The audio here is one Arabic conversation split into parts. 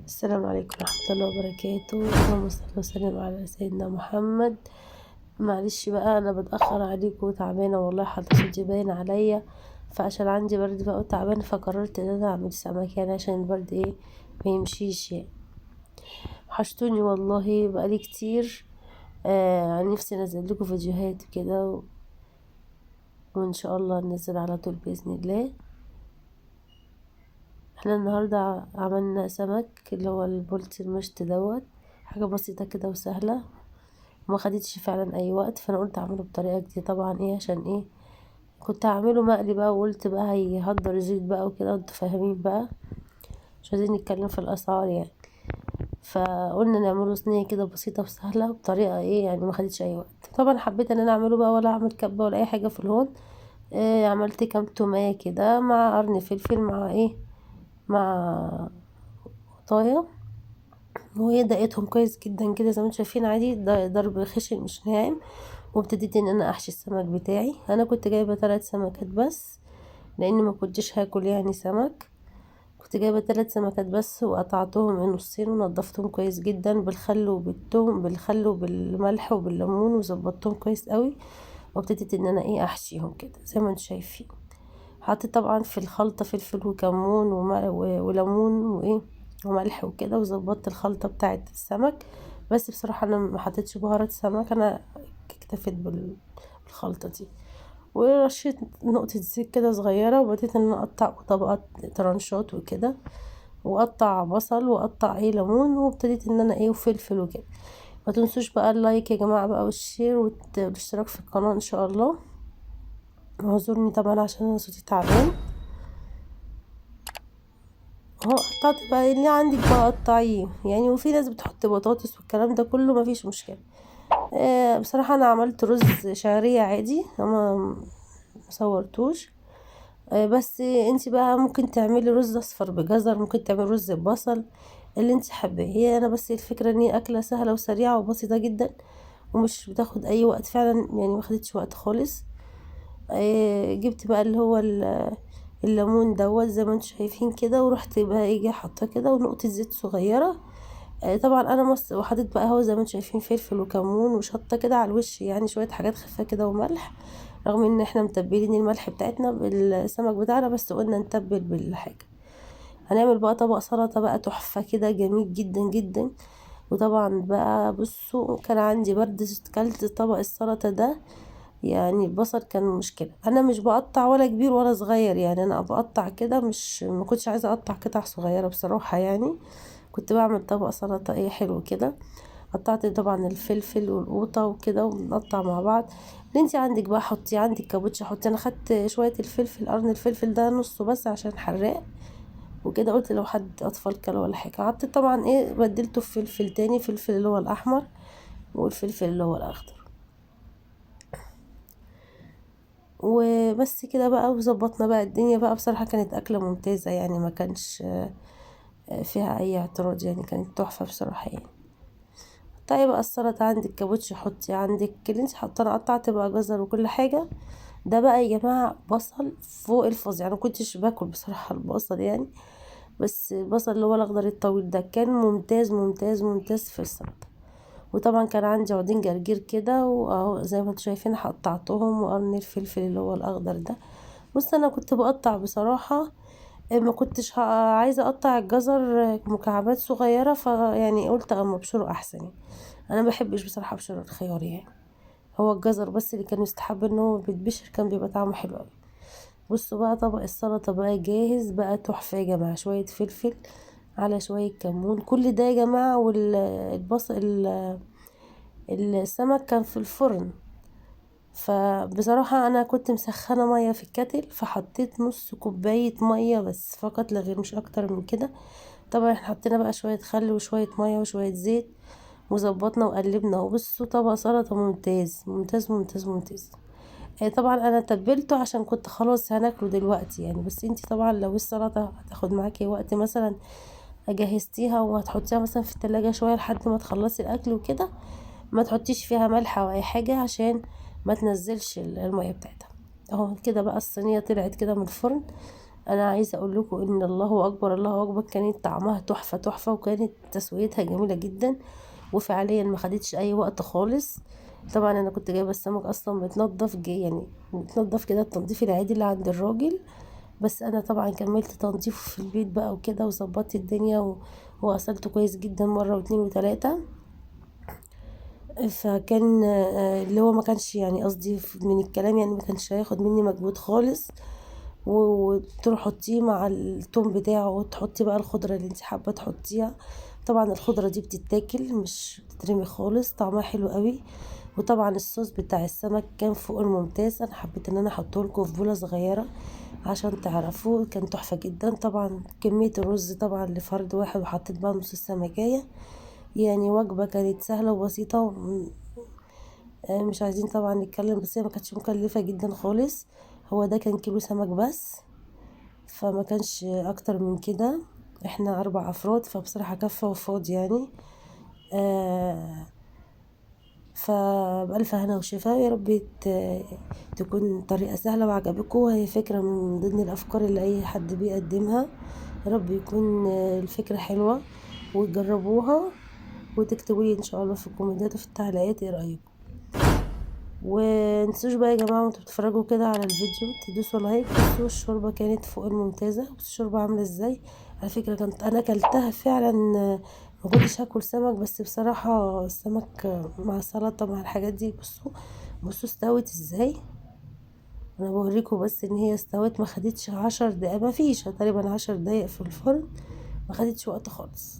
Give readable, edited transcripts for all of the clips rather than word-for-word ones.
السلام عليكم ورحمة الله وبركاته. اللهم صل وسلم على سيدنا محمد. معلش بقى انا بتأخر عليكم وتعبانة والله، حتى صوتي باين عليا، فعشان عندي برد بقى وتعبانة فقررت ان انا اعمل سمك يعني عشان البرد ما يمشيش يعني. وحشتوني والله بقالي كتير. نفسي انزل لكم فيديوهات كده وان شاء الله ننزل على طول بإذن الله. احنا النهاردة عملنا سمك اللي هو البولتي المشط دوت، حاجة بسيطة كده وسهلة وما خدتش فعلا اي وقت، فانا قلت اعمله بطريقة جديدة. طبعا عشان كنت هعمله مقلي بقى، وقلت بقى هيهدر زيت بقى وكده، انتوا فاهمين بقى، مش عايزين نتكلم في الاسعار يعني. فقلنا نعمله صينية كده بسيطة وسهلة بطريقة يعني ما خدتش اي وقت. طبعا حبيت ان انا اعمله بقى ولا اعمل كبة ولا اي حاجة في الهون. عملت كام تومية كده مع قرن فلفل مع مع طاية، وهي دقيتهم كويس جدا كده زي ما انتم شايفين، عادي ضرب خشن مش ناعم. وابتديت ان انا احشي السمك بتاعي. انا كنت جايبه 3 سمكات بس، لان ما كنتش هاكل يعني سمك. كنت جايبه 3 سمكات بس، وقطعتهم نصين ونضفتهم كويس جدا بالخل وبالثوم، بالخل وبالملح وبالليمون، وظبطتهم كويس قوي. وابتديت ان انا احشيهم كده زي ما انتم شايفين. حطيت طبعا في الخلطه فلفل وكمون وليمون وملح وكده، وظبطت الخلطه بتاعه السمك. بس بصراحه انا ما حطيتش بهارات سمك، انا اكتفيت بالخلطه دي. ورشيت نقطة زيت كده صغيرة، وبديت ان انا اقطع طبقات ترانشات وكده، واقطع بصل واقطع ليمون، وابتديت ان انا وفلفل وكده. ما تنسوش بقى اللايك يا جماعة بقى والشير والاشتراك في القناة ان شاء الله. اعذرني طبعا عشان انا صوتي تعبان اهو. قطعت بقى اللي عندك بقى قطعيه يعني، وفي ناس بتحط بطاطس والكلام ده كله مفيش مشكلة. بصراحة انا عملت رز شعرية عادي، انا مصورتوش. بس انتي بقى ممكن تعملي رز اصفر بجزر، ممكن تعملي رز ببصل، اللي انتي حباه. هي انا بس الفكرة ان هي اكلة سهلة وسريعة وبسيطة جدا، ومش بتاخد اي وقت فعلا يعني، ما خدتش وقت خالص. جبت بقى اللي هو الليمون دوت زي ما انتم شايفين كده، ورحت بقى حاطاه كده ونقطة زيت صغيرة. طبعا انا وحطيت بقى هو زي ما انتم شايفين فلفل وكمون وشطة كده على الوش، يعني شوية حاجات خفيفة كده وملح، رغم ان احنا متبلين الملح بتاعتنا بالسمك بتاعنا، بس قلنا نتبل بالحاجة. هنعمل بقى طبق سلطة بقى تحفة كده جميل جدا جدا. وطبعا بقى بصوا، كان عندي برد كلت طبق السلطة ده، يعني البصل كان مشكلة. انا مش بقطع ولا كبير ولا صغير يعني، انا بقطع كده، مش ما كنتش عايزة اقطع قطع صغيرة بصراحة يعني. كنت بعمل طبق سلطة حلو كده. قطعت طبعا الفلفل والقوطة وكده ونقطع مع بعض. اللي انتي عندك بقى حطي، عندك كابوتشا حطي. انا خدت شوية الفلفل، قرن الفلفل ده نصه بس عشان حراق وكده، قلت لو حد اطفال كلوا ولا حاجة. قعدت طبعا بدلته بفلفل تاني، فلفل اللي هو الاحمر والفلفل اللي هو الاخضر. وبس كده بقى، وظبطنا بقى الدنيا بقى. بصراحة كانت أكلة ممتازة يعني، ما كانش فيها أي اعتراض يعني، كانت تحفة بصراحة يعني. طيب بقى السلطة عندك كابوتشي حطي، عندك اللي انت حاطه. انا قطعت بقى جزر وكل حاجة. ده بقى يا جماعة بصل فوق الفظيع يعني، ما كنتش باكل بصراحة البصل يعني، بس البصل اللي هو الأخضر الطويل ده كان ممتاز ممتاز ممتاز في السلطة. وطبعا كان عندي عودين جرجير كده، واهو زي ما انتم شايفين قطعتهم، وقرن الفلفل اللي هو الأخضر ده. بص انا كنت بقطع بصراحة، ما كنتش عايزة اقطع الجزر مكعبات صغيرة، فيعني قلت اما ابشره احسن يعني. انا ما بحبش بصراحة ابشر الخيار يعني، هو الجزر بس اللي كان يستحب ان هو بيتبشر، كان بيبقى طعمه حلو قوي. بصوا بقى طبق السلطة بقى جاهز بقى، تحفة يا جماعة. شوية فلفل على شوية كمون، كل ده يا جماعة. والبصل السمك كان في الفرن. فبصراحة انا كنت مسخنة مية في الكتل، فحطيت نص كوباية مية بس فقط لا غير، مش اكتر من كده. طبعا احنا حطينا بقى شوية خل وشوية مية وشوية زيت، وظبطنا وقلبنا. وبصوا طبق سلطة ممتاز ممتاز ممتاز ممتاز. طبعا انا تبلته عشان كنت خلاص هناكله دلوقتي يعني. بس انتي طبعا لو السلطة هتاخد معاكي وقت مثلا، جهزتيها وهتحطيها مثلا في التلاجة شوية لحد ما تخلصي الاكل وكده، ما تحطيش فيها ملح او اي حاجة عشان ما تنزلش المية بتاعتها. اهو كده بقى الصينية طلعت كده من الفرن. انا عايزه اقول لكم ان الله اكبر الله اكبر، كانت طعمها تحفه تحفه، وكانت تسويتها جميله جدا، وفعليا ما خدتش اي وقت خالص. طبعا انا كنت جايبه السمك اصلا متنضف، يعني متنضف كده التنظيف العادي اللي عند الراجل، بس انا طبعا كملت تنظيفه في البيت بقى وكده، وظبطت الدنيا وغسلته كويس جدا مره واتنين وتلاته. فكان اللي هو ما كانش يعني قصدي من الكلام، يعني ما كانش هياخد مني مجهود خالص. وتروح حطيه مع التوم بتاعه، وتحطي بقى الخضرة اللي انت حابة تحطيها. طبعا الخضرة دي بتتاكل مش بتترمي خالص، طعمها حلو قوي. وطبعا الصوص بتاع السمك كان فوق الممتاز، انا حبيت ان انا احطه لكم في بوله صغيره عشان تعرفوه، كان تحفه جدا. طبعا كميه الرز طبعا لفرد واحد، وحطيت بقى نص السمكية، يعني وجبه كانت سهله وبسيطه مش عايزين طبعا نتكلم، بس هي ما كانتش مكلفه جدا خالص. هو ده كان كيلو سمك بس، فما كانش اكتر من كده. احنا 4 افراد، فبصراحة كفى وفاض يعني. فبألف هنا وشفا، يا رب تكون طريقة سهلة وعجبكم، وهي فكرة من ضمن الأفكار اللي أي حد بيقدمها. يا رب يكون الفكرة حلوة وتجربوها، وتكتبوا لي إن شاء الله في الكومنتات وفي التعليقات ايه رأيكم. ومتنسوش بقى يا جماعة وانتوا بتتفرجوا كده على الفيديو تدوسوا لايك. بصوا الشوربة كانت فوق الممتازة، بصوا الشوربة عاملة ازاي. على فكرة كنت انا اكلتها فعلا، ما كنتش هاكل سمك، بس بصراحة السمك مع السلطة مع الحاجات دي، بصوا استوت ازاي. انا بوريكم بس ان هي استوت، ما خدتش 10 دقايق، ما فيش تقريبا 10 دقايق في الفرن، ما خدتش وقت خالص.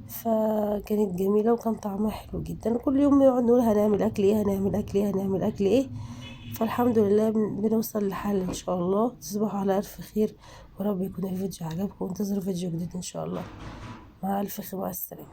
فكانت جميلة وكان طعمها حلو جدا. كل يوم نقعد نقول هنعمل اكل ايه، هنعمل اكل ايه، هنعمل اكل ايه. فالحمد لله بنوصل لحل ان شاء الله. تصبحوا على الف خير، ورب يكون الفيديو عجبكم، وانتظروا فيديو جديد ان شاء الله. مع الف خير، مع السلامة.